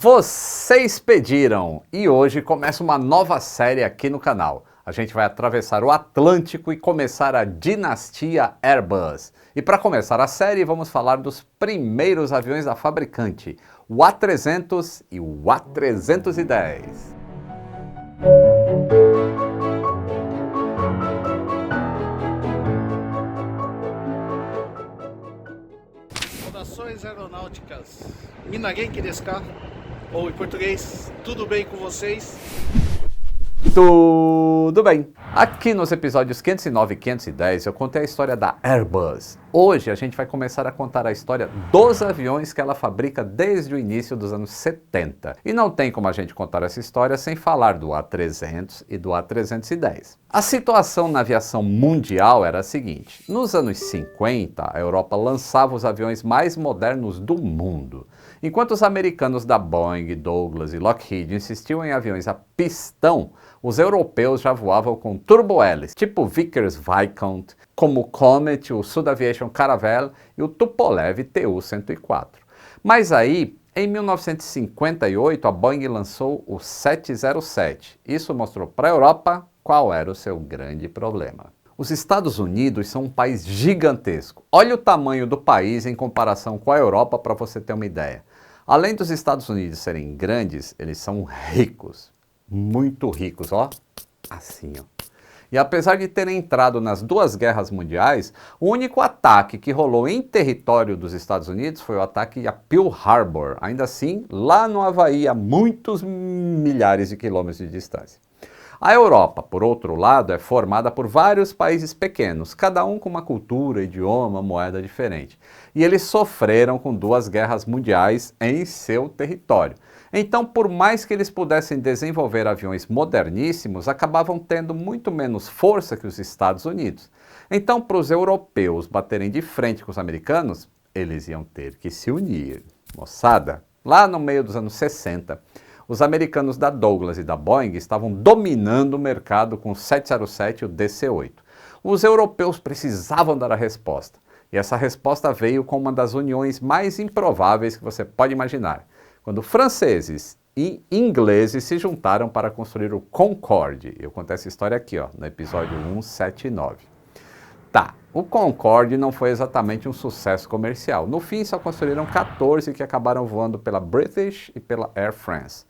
Vocês pediram e hoje começa uma nova série aqui no canal. A gente vai atravessar o Atlântico e começar a dinastia Airbus. E para começar a série vamos falar dos primeiros aviões da fabricante, o A300 e o A310. Saudações aeronáuticas, Minagenki desu ka? Ou em português, tudo bem com vocês? Tudo bem! Aqui nos episódios 509 e 510 eu contei a história da Airbus. Hoje a gente vai começar a contar a história dos aviões que ela fabrica desde o início dos anos 70. E não tem como a gente contar essa história sem falar do A300 e do A310. A situação na aviação mundial era a seguinte: nos anos 50, a Europa lançava os aviões mais modernos do mundo. Enquanto os americanos da Boeing, Douglas e Lockheed insistiam em aviões a pistão, os europeus já voavam com turbo-hélice, tipo o Vickers Viscount, como o Comet, o Sud Aviation Caravelle e o Tupolev Tu-104. Mas aí, em 1958, a Boeing lançou o 707. Isso mostrou para a Europa qual era o seu grande problema. Os Estados Unidos são um país gigantesco. Olha o tamanho do país em comparação com a Europa para você ter uma ideia. Além dos Estados Unidos serem grandes, eles são ricos. Muito ricos, ó. Assim, ó. E apesar de terem entrado nas duas guerras mundiais, o único ataque que rolou em território dos Estados Unidos foi o ataque a Pearl Harbor. Ainda assim, lá no Havaí, a muitos milhares de quilômetros de distância. A Europa, por outro lado, é formada por vários países pequenos, cada um com uma cultura, idioma, moeda diferente. E eles sofreram com duas guerras mundiais em seu território. Então, por mais que eles pudessem desenvolver aviões moderníssimos, acabavam tendo muito menos força que os Estados Unidos. Então, para os europeus baterem de frente com os americanos, eles iam ter que se unir. Moçada, lá no meio dos anos 60, os americanos da Douglas e da Boeing estavam dominando o mercado com o 707 e o DC-8. Os europeus precisavam dar a resposta. E essa resposta veio com uma das uniões mais improváveis que você pode imaginar. Quando franceses e ingleses se juntaram para construir o Concorde. Eu contei essa história aqui, ó, no episódio 179. Tá, o Concorde não foi exatamente um sucesso comercial. No fim, só construíram 14 que acabaram voando pela British e pela Air France.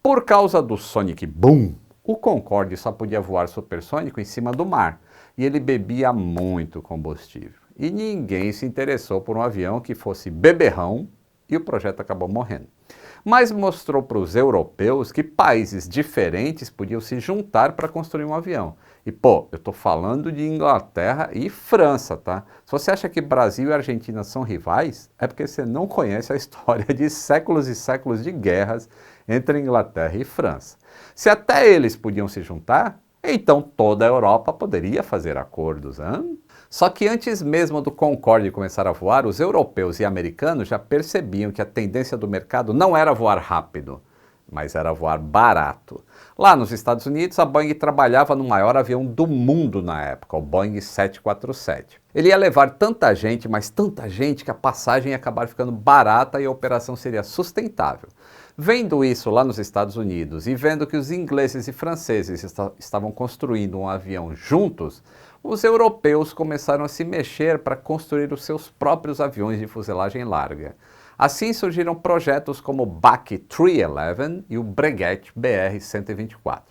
Por causa do Sonic Boom, o Concorde só podia voar supersônico em cima do mar. E ele bebia muito combustível. E ninguém se interessou por um avião que fosse beberrão e o projeto acabou morrendo. Mas mostrou para os europeus que países diferentes podiam se juntar para construir um avião. E pô, eu estou falando de Inglaterra e França, tá? Se você acha que Brasil e Argentina são rivais, é porque você não conhece a história de séculos e séculos de guerras entre Inglaterra e França. Se até eles podiam se juntar, então toda a Europa poderia fazer acordos, hein? Só que antes mesmo do Concorde começar a voar, os europeus e americanos já percebiam que a tendência do mercado não era voar rápido, mas era voar barato. Lá nos Estados Unidos, a Boeing trabalhava no maior avião do mundo na época, o Boeing 747. Ele ia levar tanta gente, mas tanta gente, que a passagem ia acabar ficando barata e a operação seria sustentável. Vendo isso lá nos Estados Unidos e vendo que os ingleses e franceses estavam construindo um avião juntos, os europeus começaram a se mexer para construir os seus próprios aviões de fuselagem larga. Assim surgiram projetos como o BAC 311 e o Breguet BR-124.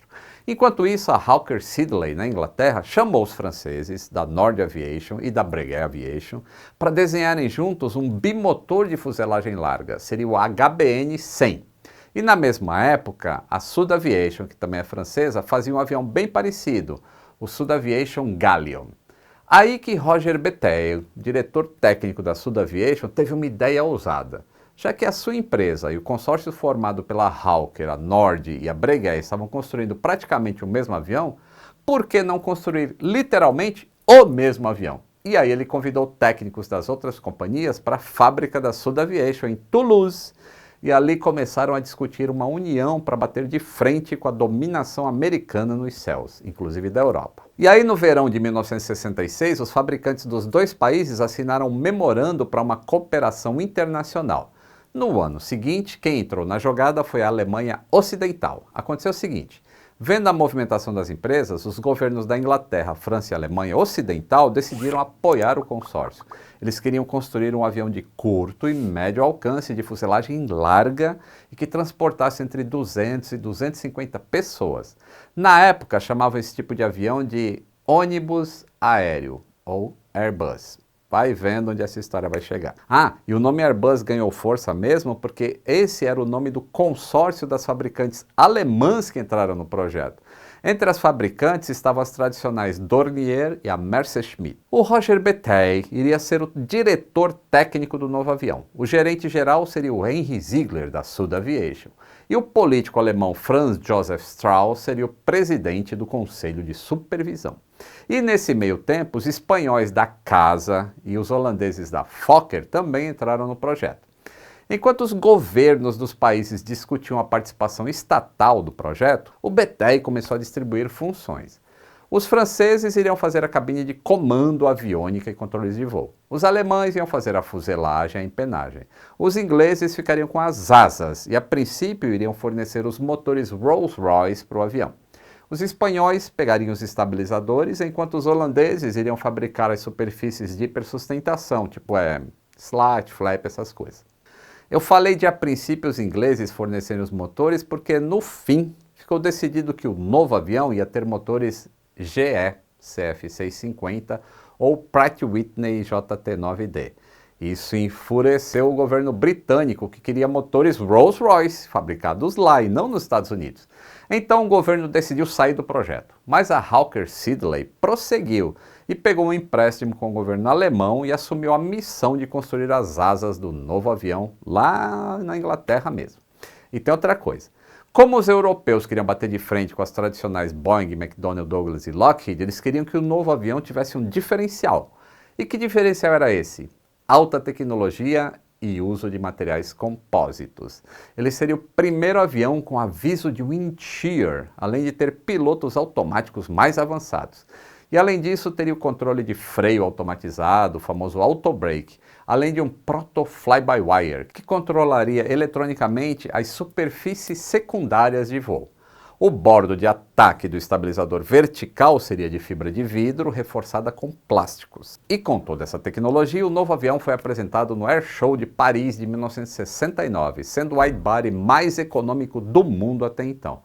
Enquanto isso, a Hawker Siddeley, na Inglaterra, chamou os franceses da Nord Aviation e da Breguet Aviation para desenharem juntos um bimotor de fuselagem larga, seria o HBN-100. E na mesma época, a Sud Aviation, que também é francesa, fazia um avião bem parecido, o Sud Aviation Galleon. Aí que Roger Betaille, diretor técnico da Sud Aviation, teve uma ideia ousada. Já que a sua empresa e o consórcio formado pela Hawker, a Nord e a Breguet estavam construindo praticamente o mesmo avião, por que não construir literalmente o mesmo avião? E aí ele convidou técnicos das outras companhias para a fábrica da Sud Aviation em Toulouse. E ali começaram a discutir uma união para bater de frente com a dominação americana nos céus, inclusive da Europa. E aí no verão de 1966, os fabricantes dos dois países assinaram um memorando para uma cooperação internacional. No ano seguinte, quem entrou na jogada foi a Alemanha Ocidental. Aconteceu o seguinte: vendo a movimentação das empresas, os governos da Inglaterra, França e Alemanha Ocidental decidiram apoiar o consórcio. Eles queriam construir um avião de curto e médio alcance, de fuselagem larga e que transportasse entre 200 e 250 pessoas. Na época, chamavam esse tipo de avião de ônibus aéreo, ou Airbus. Vai vendo onde essa história vai chegar. Ah, e o nome Airbus ganhou força mesmo porque esse era o nome do consórcio das fabricantes alemãs que entraram no projeto. Entre as fabricantes estavam as tradicionais Dornier e a Messerschmitt. O Roger Bethey iria ser o diretor técnico do novo avião. O gerente geral seria o Henry Ziegler, da Sud Aviation. E o político alemão Franz Josef Strauss seria o presidente do Conselho de Supervisão. E nesse meio tempo, os espanhóis da CASA e os holandeses da Fokker também entraram no projeto. Enquanto os governos dos países discutiam a participação estatal do projeto, o Bethey começou a distribuir funções. Os franceses iriam fazer a cabine de comando aviônica e controles de voo. Os alemães iam fazer a fuselagem e a empenagem. Os ingleses ficariam com as asas e, a princípio, iriam fornecer os motores Rolls-Royce para o avião. Os espanhóis pegariam os estabilizadores, enquanto os holandeses iriam fabricar as superfícies de hipersustentação, tipo slat, flap, essas coisas. Eu falei de a princípio os ingleses fornecerem os motores porque no fim ficou decidido que o novo avião ia ter motores GE CF650 ou Pratt Whitney JT9D. Isso enfureceu o governo britânico, que queria motores Rolls-Royce fabricados lá e não nos Estados Unidos. Então o governo decidiu sair do projeto, mas a Hawker Siddeley prosseguiu e pegou um empréstimo com o governo alemão e assumiu a missão de construir as asas do novo avião lá na Inglaterra mesmo. E tem outra coisa. Como os europeus queriam bater de frente com as tradicionais Boeing, McDonnell Douglas e Lockheed, eles queriam que o novo avião tivesse um diferencial. E que diferencial era esse? Alta tecnologia e uso de materiais compósitos. Ele seria o primeiro avião com aviso de wind shear, além de ter pilotos automáticos mais avançados. E além disso, teria o controle de freio automatizado, o famoso auto-brake, além de um proto-fly-by-wire, que controlaria eletronicamente as superfícies secundárias de voo. O bordo de ataque do estabilizador vertical seria de fibra de vidro reforçada com plásticos. E com toda essa tecnologia, o novo avião foi apresentado no Air Show de Paris de 1969, sendo o wide-body mais econômico do mundo até então.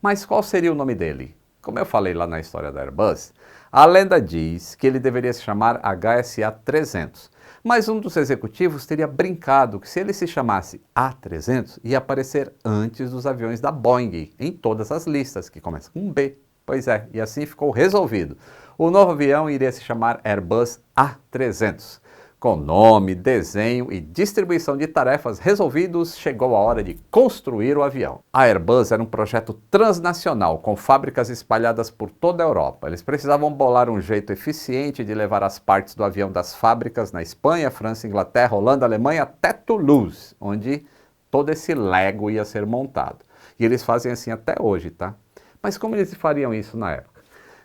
Mas qual seria o nome dele? Como eu falei lá na história da Airbus, a lenda diz que ele deveria se chamar HSA-300, mas um dos executivos teria brincado que se ele se chamasse A300, ia aparecer antes dos aviões da Boeing, em todas as listas, que começam com B. Pois é, e assim ficou resolvido. O novo avião iria se chamar Airbus A300. Com nome, desenho e distribuição de tarefas resolvidos, chegou a hora de construir o avião. A Airbus era um projeto transnacional, com fábricas espalhadas por toda a Europa. Eles precisavam bolar um jeito eficiente de levar as partes do avião das fábricas na Espanha, França, Inglaterra, Holanda, Alemanha, até Toulouse, onde todo esse Lego ia ser montado. E eles fazem assim até hoje, tá? Mas como eles fariam isso na época?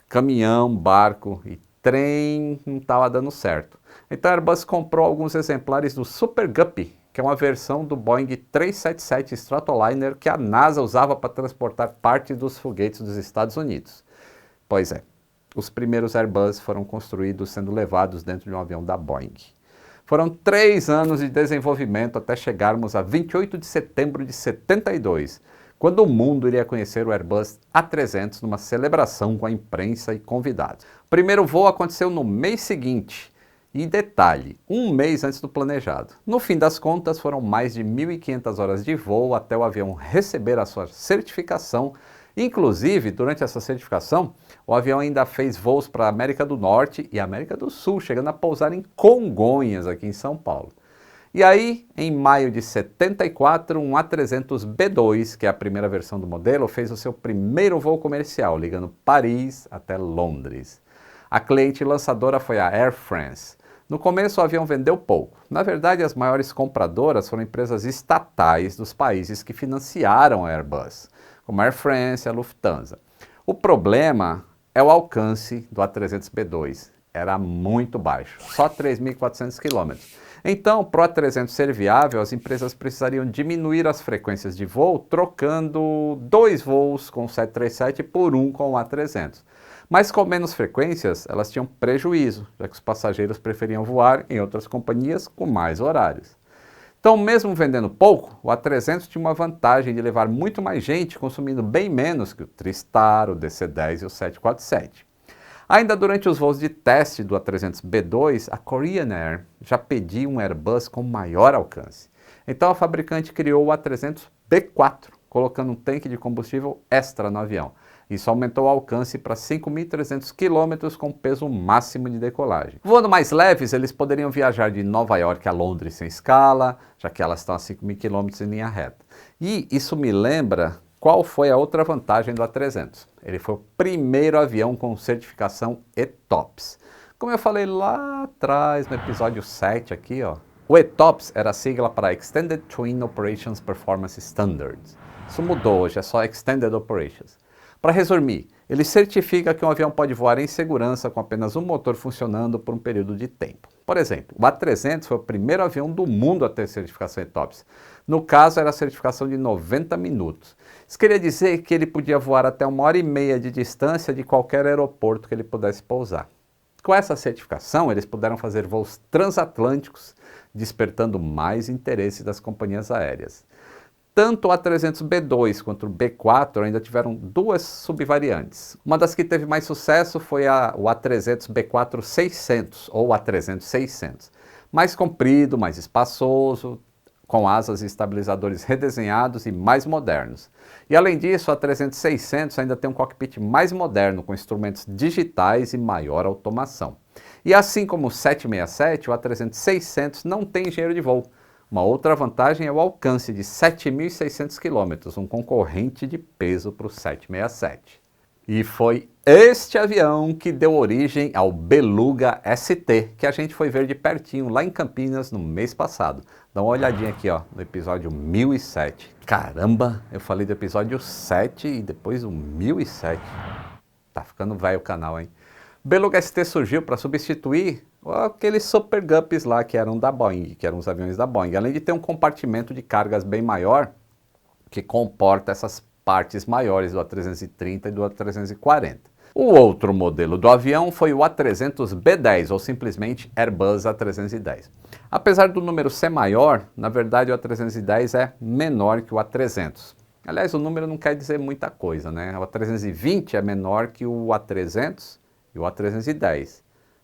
Caminhão, barco e trem não estava dando certo. Então a Airbus comprou alguns exemplares do Super Guppy, que é uma versão do Boeing 377 Stratoliner que a NASA usava para transportar partes dos foguetes dos Estados Unidos. Pois é, os primeiros Airbus foram construídos sendo levados dentro de um avião da Boeing. Foram 3 anos de desenvolvimento até chegarmos a 28 de setembro de 72, quando o mundo iria conhecer o Airbus A300 numa celebração com a imprensa e convidados. O primeiro voo aconteceu no mês seguinte, e detalhe, 1 mês antes do planejado. No fim das contas, foram mais de 1.500 horas de voo até o avião receber a sua certificação. Inclusive, durante essa certificação, o avião ainda fez voos para a América do Norte e América do Sul, chegando a pousar em Congonhas, aqui em São Paulo. E aí, em maio de 74, um A300B2, que é a primeira versão do modelo, fez o seu primeiro voo comercial, ligando Paris até Londres. A cliente lançadora foi a Air France. No começo, o avião vendeu pouco. Na verdade, as maiores compradoras foram empresas estatais dos países que financiaram a Airbus, como a Air France e a Lufthansa. O problema é o alcance do A300B2. Era muito baixo, só 3.400 km. Então, para o A300 ser viável, as empresas precisariam diminuir as frequências de voo, trocando 2 voos com o 737 por um com o A300. Mas com menos frequências, elas tinham prejuízo, já que os passageiros preferiam voar em outras companhias com mais horários. Então, mesmo vendendo pouco, o A300 tinha uma vantagem de levar muito mais gente, consumindo bem menos que o TriStar, o DC-10 e o 747. Ainda durante os voos de teste do A300B2, a Korean Air já pedia um Airbus com maior alcance. Então a fabricante criou o A300B4, colocando um tanque de combustível extra no avião. Isso aumentou o alcance para 5.300 km com peso máximo de decolagem. Voando mais leves, eles poderiam viajar de Nova York a Londres sem escala, já que elas estão a 5.000 km em linha reta. E isso me lembra qual foi a outra vantagem do A300. Ele foi o primeiro avião com certificação ETOPS. Como eu falei lá atrás, no episódio 7 aqui, ó, o ETOPS era a sigla para Extended Twin Operations Performance Standards. Isso mudou, hoje é só Extended Operations. Para resumir, ele certifica que um avião pode voar em segurança com apenas um motor funcionando por um período de tempo. Por exemplo, o A300 foi o primeiro avião do mundo a ter certificação ETOPS. No caso, era a certificação de 90 minutos. Isso queria dizer que ele podia voar até 1h30 de distância de qualquer aeroporto que ele pudesse pousar. Com essa certificação, eles puderam fazer voos transatlânticos, despertando mais interesse das companhias aéreas. Tanto o A300B2 quanto o B4 ainda tiveram 2 subvariantes. Uma das que teve mais sucesso foi o A300B4-600 ou A300-600. Mais comprido, mais espaçoso, com asas e estabilizadores redesenhados e mais modernos. E além disso, o A300-600 ainda tem um cockpit mais moderno, com instrumentos digitais e maior automação. E assim como o 767, o A300-600 não tem engenheiro de voo. Uma outra vantagem é o alcance de 7.600 km, um concorrente de peso para o 767. E foi este avião que deu origem ao Beluga ST, que a gente foi ver de pertinho lá em Campinas no mês passado. Dá uma olhadinha aqui, ó, no episódio 1007. Caramba, eu falei do episódio 7 e depois o 1007. Tá ficando velho o canal, hein? O Beluga ST surgiu para substituir aqueles Super Guppies lá que eram da Boeing, que eram os aviões da Boeing, além de ter um compartimento de cargas bem maior, que comporta essas partes maiores do A330 e do A340. O outro modelo do avião foi o A300B10, ou simplesmente Airbus A310. Apesar do número ser maior, na verdade o A310 é menor que o A300. Aliás, o número não quer dizer muita coisa, né? O A320 é menor que o A300 e o A310.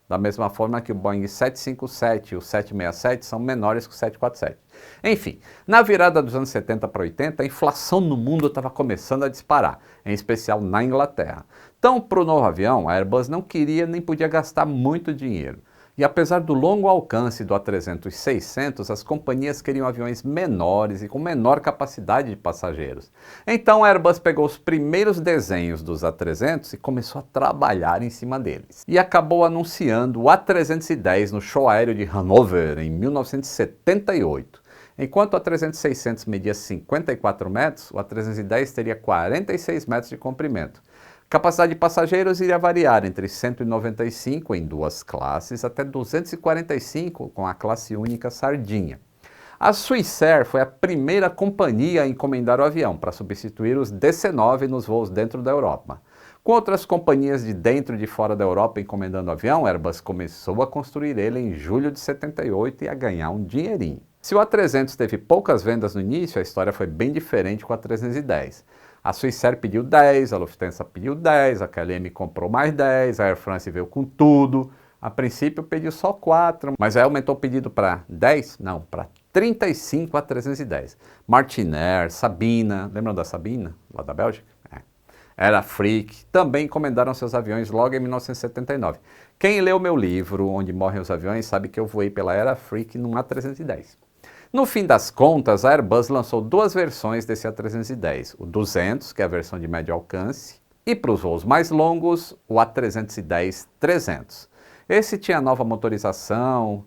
Da mesma forma que o Boeing 757 e o 767 são menores que o 747. Enfim, na virada dos anos 70 para 80, a inflação no mundo estava começando a disparar, em especial na Inglaterra. Então, para o novo avião, a Airbus não queria nem podia gastar muito dinheiro. E apesar do longo alcance do A300-600, as companhias queriam aviões menores e com menor capacidade de passageiros. Então a Airbus pegou os primeiros desenhos dos A300 e começou a trabalhar em cima deles. E acabou anunciando o A310 no show aéreo de Hanover em 1978. Enquanto o A300-600 media 54 metros, o A310 teria 46 metros de comprimento. Capacidade de passageiros iria variar entre 195 em 2 classes até 245 com a classe única Sardinha. A Swissair foi a primeira companhia a encomendar o avião para substituir os DC-9 nos voos dentro da Europa. Com outras companhias de dentro e de fora da Europa encomendando o avião, a Airbus começou a construir ele em julho de 78 e a ganhar um dinheirinho. Se o A300 teve poucas vendas no início, a história foi bem diferente com o A310. A Swissair pediu 10, a Lufthansa pediu 10, a KLM comprou mais 10, a Air France veio com tudo. A princípio pediu só 4, mas aí aumentou o pedido para 10? Não, para 35 A310. Martinair, Sabina, lembram da Sabina, lá da Bélgica? Air Freak, também encomendaram seus aviões logo em 1979. Quem leu meu livro, Onde Morrem os Aviões, sabe que eu voei pela Air Freak num A310. No fim das contas, a Airbus lançou 2 versões desse A310, o 200, que é a versão de médio alcance, e para os voos mais longos, o A310-300. Esse tinha nova motorização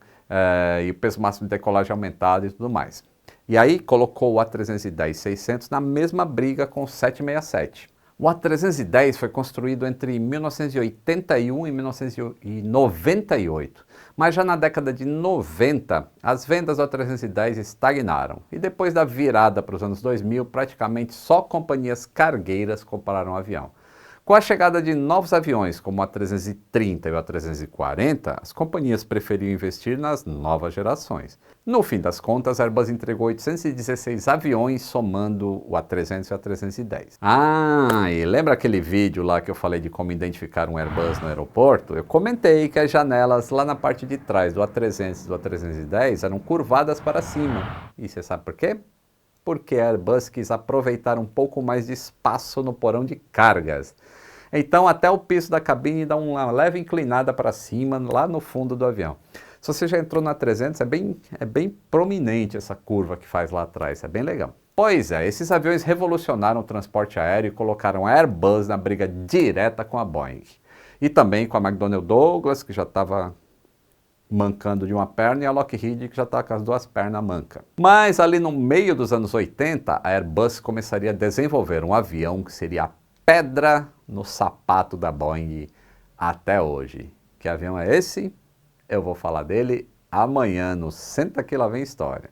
e o peso máximo de decolagem aumentado e tudo mais. E aí colocou o A310-600 na mesma briga com o 767. O A310 foi construído entre 1981 e 1998, mas já na década de 90, as vendas do A310 estagnaram. E depois da virada para os anos 2000, praticamente só companhias cargueiras compraram o avião. Com a chegada de novos aviões, como o A330 e o A340, as companhias preferiam investir nas novas gerações. No fim das contas, a Airbus entregou 816 aviões, somando o A300 e o A310. Ah, e lembra aquele vídeo lá que eu falei de como identificar um Airbus no aeroporto? Eu comentei que as janelas lá na parte de trás do A300 e do A310 eram curvadas para cima. E você sabe por quê? Porque a Airbus quis aproveitar um pouco mais de espaço no porão de cargas. Então até o piso da cabine dá uma leve inclinada para cima, lá no fundo do avião. Se você já entrou na 300, é bem prominente essa curva que faz lá atrás, é bem legal. Pois é, esses aviões revolucionaram o transporte aéreo e colocaram a Airbus na briga direta com a Boeing. E também com a McDonnell Douglas, que já estava mancando de uma perna, e a Lockheed, que já está com as duas pernas mancas. Mas ali no meio dos anos 80, a Airbus começaria a desenvolver um avião que seria a pedra no sapato da Boeing até hoje. Que avião é esse? Eu vou falar dele amanhã no Senta Que Lá Vem História.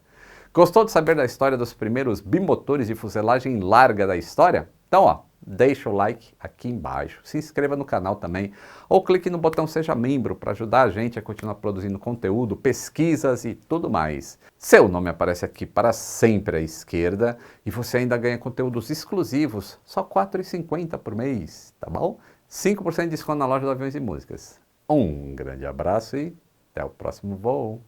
Gostou de saber da história dos primeiros bimotores de fuselagem larga da história? Então, ó, deixa o like aqui embaixo, se inscreva no canal também, ou clique no botão Seja Membro para ajudar a gente a continuar produzindo conteúdo, pesquisas e tudo mais. Seu nome aparece aqui para sempre à esquerda e você ainda ganha conteúdos exclusivos, só R$ 4,50 por mês, tá bom? 5% de desconto na loja de aviões e músicas. Um grande abraço e até o próximo voo.